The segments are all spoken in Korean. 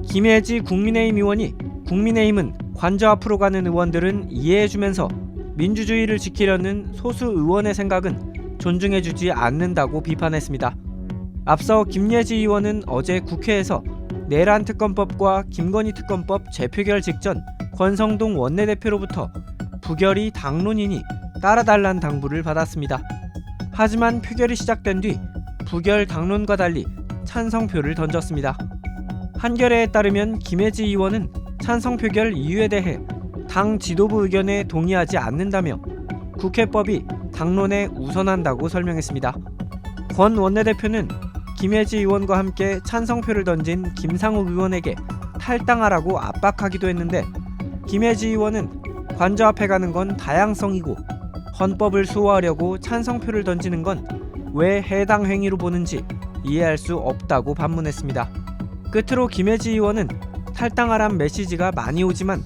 김혜지 국민의힘 의원이 국민의힘은 관저 앞으로 가는 의원들은 이해해주면서 민주주의를 지키려는 소수 의원의 생각은 존중해주지 않는다고 비판했습니다. 앞서 김예지 의원은 어제 국회에서 내란 특검법과 김건희 특검법 재표결 직전 권성동 원내대표로부터 부결이 당론이니 따라달라는 당부를 받았습니다. 하지만 표결이 시작된 뒤 부결 당론과 달리 찬성표를 던졌습니다. 한겨레에 따르면 김혜지 의원은 찬성 표결 이유에 대해 당 지도부 의견에 동의하지 않는다며 국회법이 당론에 우선한다고 설명했습니다. 권 원내대표는 김혜지 의원과 함께 찬성표를 던진 김상욱 의원에게 탈당하라고 압박하기도 했는데 김혜지 의원은 관저 앞에 가는 건 다양성이고 헌법을 수호하려고 찬성표를 던지는 건 왜 해당 행위로 보는지 이해할 수 없다고 반문했습니다. 끝으로 김혜지 의원은 탈당하란 메시지가 많이 오지만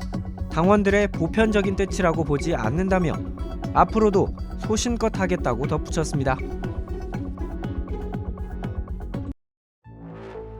당원들의 보편적인 뜻이라고 보지 않는다며 앞으로도 소신껏 하겠다고 덧붙였습니다.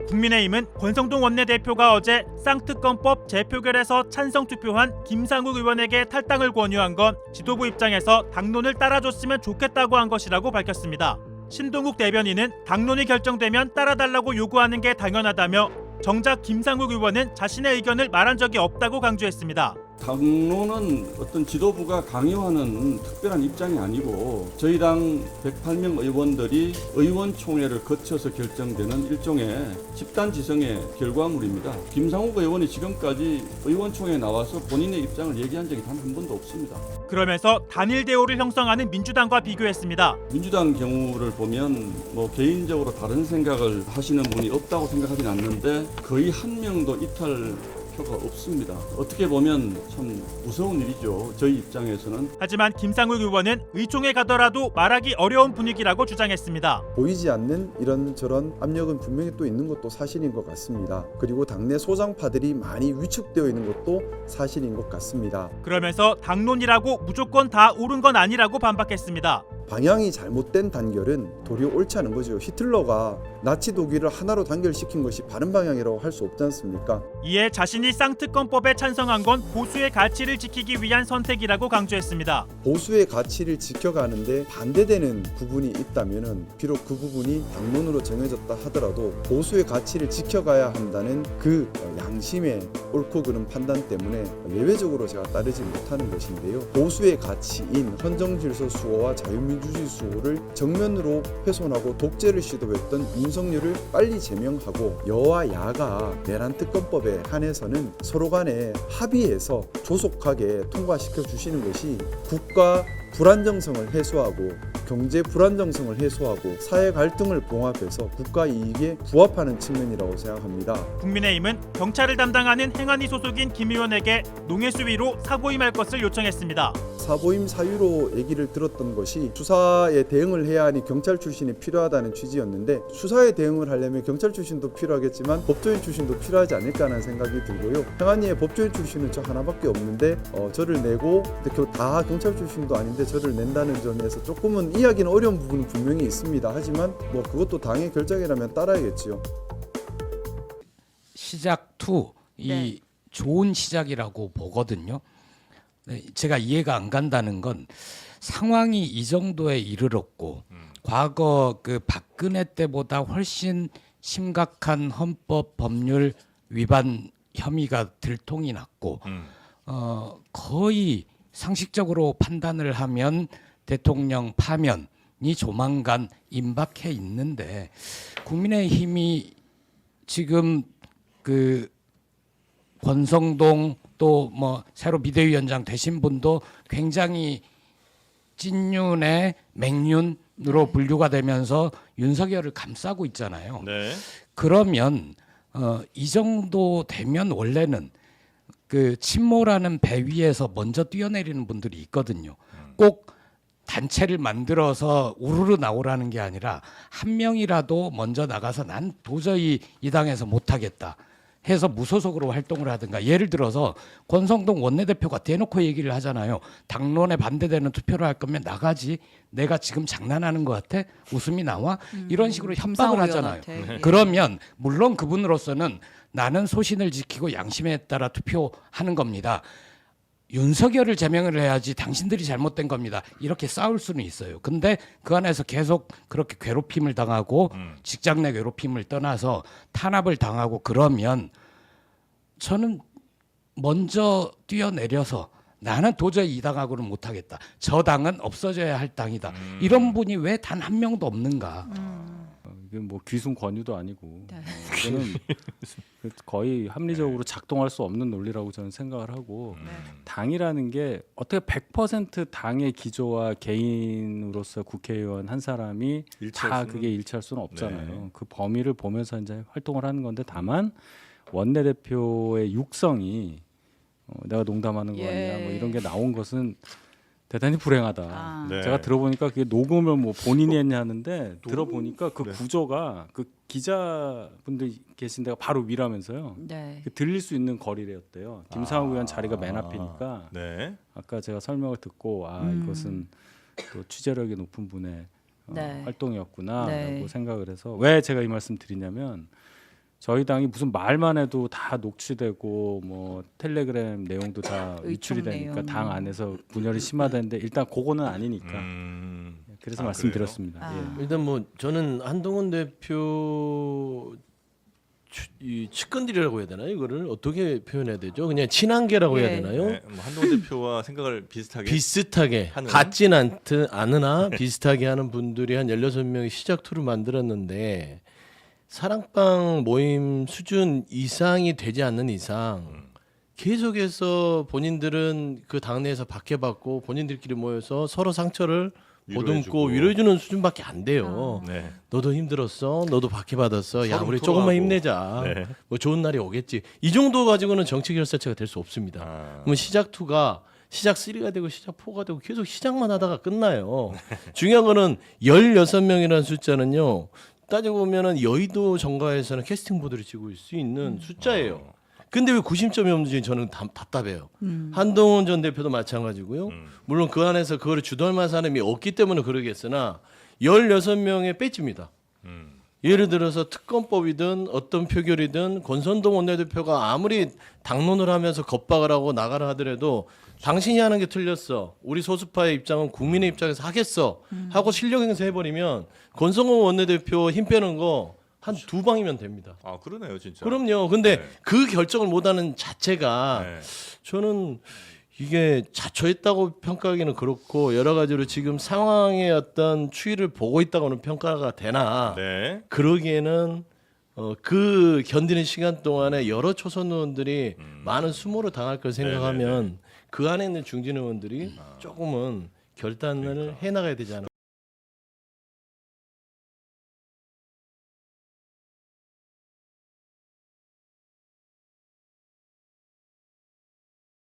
국민의힘은 권성동 원내대표가 어제 쌍특검법 재표결에서 찬성 투표한 김상욱 의원에게 탈당을 권유한 건 지도부 입장에서 당론을 따라줬으면 좋겠다고 한 것이라고 밝혔습니다. 신동욱 대변인은 당론이 결정되면 따라달라고 요구하는 게 당연하다며 정작 김상욱 의원은 자신의 의견을 말한 적이 없다고 강조했습니다. 당론은 어떤 지도부가 강요하는 특별한 입장이 아니고 저희 당 108명 의원들이 의원총회를 거쳐서 결정되는 일종의 집단지성의 결과물입니다. 김상욱 의원이 지금까지 의원총회에 나와서 본인의 입장을 얘기한 적이 단 한 번도 없습니다. 그러면서 단일 대우를 형성하는 민주당과 비교했습니다. 민주당 경우를 보면 개인적으로 다른 생각을 하시는 분이 없다고 생각하진 않는데 거의 한 명도 이탈표가 없습니다. 어떻게 보면 참 무서운 일이죠. 저희 입장에서는. 하지만 김상욱 의원은 의총에 가더라도 말하기 어려운 분위기라고 주장했습니다. 보이지 않는 이런저런 압력은 분명히 또 있는 것도 사실인 것 같습니다. 그리고 당내 소장파들이 많이 위축되어 있는 것도 사실인 것 같습니다. 그러면서 당론이라고 무조건 다 옳은 건 아니라고 반박했습니다. 방향이 잘못된 단결은 도리어 옳지 않은 거죠. 히틀러가 나치 독일을 하나로 단결시킨 것이 바른 방향이라고 할 수 없지 않습니까? 이에 자신이 쌍특검법에 찬성한 건 보수의 가치를 지키기 위한 선택이라고 강조했습니다. 보수의 가치를 지켜가는데 반대되는 부분이 있다면 비록 그 부분이 당론으로 정해졌다 하더라도 보수의 가치를 지켜가야 한다는 그 양심의 옳고 그른 판단 때문에 예외적으로 제가 따르지 못하는 것인데요. 보수의 가치인 헌정질서 수호와 자유민주주의 수호를 정면으로 훼손하고 독재를 시도했던 윤석열을 빨리 제명하고 여와 야가 내란 특검법에 한해서는 서로 간에 합의해서 조속하게 통과시켜 주시는 것이 국가 불안정성을 해소하고 경제 불안정성을 해소하고 사회 갈등을 봉합해서 국가 이익에 부합하는 측면이라고 생각합니다. 국민의힘은 경찰을 담당하는 행안위 소속인 김 의원에게 농해수위로 사보임할 것을 요청했습니다. 사보임 사유로 얘기를 들었던 것이 수사에 대응을 해야 하니 경찰 출신이 필요하다는 취지였는데 수사에 대응을 하려면 경찰 출신도 필요하겠지만 법조인 출신도 필요하지 않을까 하는 생각이 들고요. 행안위의 법조인 출신은 저 하나밖에 없는데 저를 내고 다 경찰 출신도 아닌데 저를 낸다는 점에서 조금은 이해하기는 어려운 부분은 분명히 있습니다. 하지만 그것도 당의 결정이라면 따라야겠지요. 시작 2이 좋은 시작이라고 보거든요. 제가 이해가 안 간다는 건 상황이 이 정도에 이르렀고 과거 그 박근혜 때보다 훨씬 심각한 헌법 법률 위반 혐의가 들통이 났고 거의 상식적으로 판단을 하면 대통령 파면이 조만간 임박해 있는데 국민의힘이 지금 그 권성동 또 새로 비대위원장 되신 분도 굉장히 찐윤의 맹윤으로 분류가 되면서 윤석열을 감싸고 있잖아요. 네. 그러면 이 정도 되면 원래는 그 친모라는 배 위에서 먼저 뛰어내리는 분들이 있거든요. 꼭 단체를 만들어서 우르르 나오라는 게 아니라 한 명이라도 먼저 나가서 난 도저히 이 당에서 못하겠다. 해서 무소속으로 활동을 하든가 예를 들어서 권성동 원내대표가 대놓고 얘기를 하잖아요. 당론에 반대되는 투표를 할 거면 나가지. 내가 지금 장난하는 것 같아? 웃음이 나와? 이런 식으로 협박을 김상우 하잖아요. 의원한테. 예. 그러면 물론 그분으로서는 나는 소신을 지키고 양심에 따라 투표하는 겁니다. 윤석열을 제명을 해야지 당신들이 잘못된 겁니다. 이렇게 싸울 수는 있어요. 근데 그 안에서 계속 그렇게 괴롭힘을 당하고 직장 내 괴롭힘을 떠나서 탄압을 당하고 그러면 저는 먼저 뛰어내려서 나는 도저히 이 당하고는 못하겠다. 저 당은 없어져야 할 당이다. 이런 분이 왜 단 한 명도 없는가. 이게 뭐 귀순 권유도 아니고 네. 이거는 거의 합리적으로 작동할 수 없는 논리라고 저는 생각을 하고 당이라는 게 어떻게 100% 당의 기조와 개인으로서 국회의원 한 사람이 다 그게 일치할 수는 없잖아요. 네. 그 범위를 보면서 이제 활동을 하는 건데 다만 원내대표의 육성이 내가 농담하는 거 아니야 뭐 이런 게 나온 것은 대단히 불행하다. 아. 네. 제가 들어보니까 그게 녹음을 뭐 본인이 했냐 하는데 들어보니까 그 네. 구조가 그 기자분들 계신 데가 바로 위라면서요. 네. 그 들릴 수 있는 거리래였대요. 김상우 의원 자리가 맨 앞이니까 네. 아까 제가 설명을 듣고 이것은 또 취재력이 높은 분의 네. 활동이었구나라고 네. 생각을 해서 왜 제가 이 말씀 드리냐면 저희 당이 무슨 말만 해도 다 녹취되고 뭐 텔레그램 내용도 다 의총 유출이 되니까 내용. 당 안에서 분열이 심하다는데 일단 그거는 아니니까 그래서 말씀드렸습니다. 아. 예. 일단 뭐 저는 한동훈 대표 이 측근들이라고 해야 되나요? 이거를 어떻게 표현해야 되죠? 그냥 친한계라고 해야 예. 되나요? 네. 뭐 한동훈 대표와 생각을 비슷하게 비슷하게 하는? 같진 않으나 비슷하게 하는 분들이 한 16명의 시작 투를 만들었는데 사랑방 모임 수준 이상이 되지 않는 이상 계속해서 본인들은 그 당내에서 박해받고 본인들끼리 모여서 서로 상처를 보듬고 위로해주는 수준밖에 안 돼요. 네. 너도 힘들었어, 너도 박해받았어. 야 서로 우리 토론하고. 조금만 힘내자. 네. 뭐 좋은 날이 오겠지. 이 정도 가지고는 정치 결사체가 될 수 없습니다. 그러면 시작 2가 시작 3가 되고 시작 4가 되고 계속 시작만 하다가 끝나요. 중요한 거는 16명이라는 숫자는요. 따지고 보면은 여의도 정가에서는 캐스팅 보드를 찍을 수 있는 숫자예요. 근데 왜 90점이 없는지 저는 답답해요. 한동훈 전 대표도 마찬가지고요. 물론 그 안에서 그거를 주도할 만한 사람이 없기 때문에 그러겠으나 16명의 배지입니다. 예를 들어서 특검법이든 어떤 표결이든 권선동 원내대표가 아무리 당론을 하면서 겁박을 하고 나가라 하더라도 당신이 하는 게 틀렸어. 우리 소수파의 입장은 국민의 입장에서 하겠어. 하고 실력 행사해버리면 권성동 원내대표 힘 빼는 거 한 2방이면 됩니다. 아 그러네요 진짜. 그럼요. 근데 네. 그 결정을 못하는 자체가 네. 저는 이게 자초했다고 평가하기는 그렇고 여러 가지로 지금 상황의 어떤 추이를 보고 있다고는 평가가 되나 네. 그러기에는 그 견디는 시간 동안에 여러 초선 의원들이 많은 수모를 당할 걸 생각하면 그 안에 있는 중진 의원들이 조금은 결단을 해나가야 되지 않을까.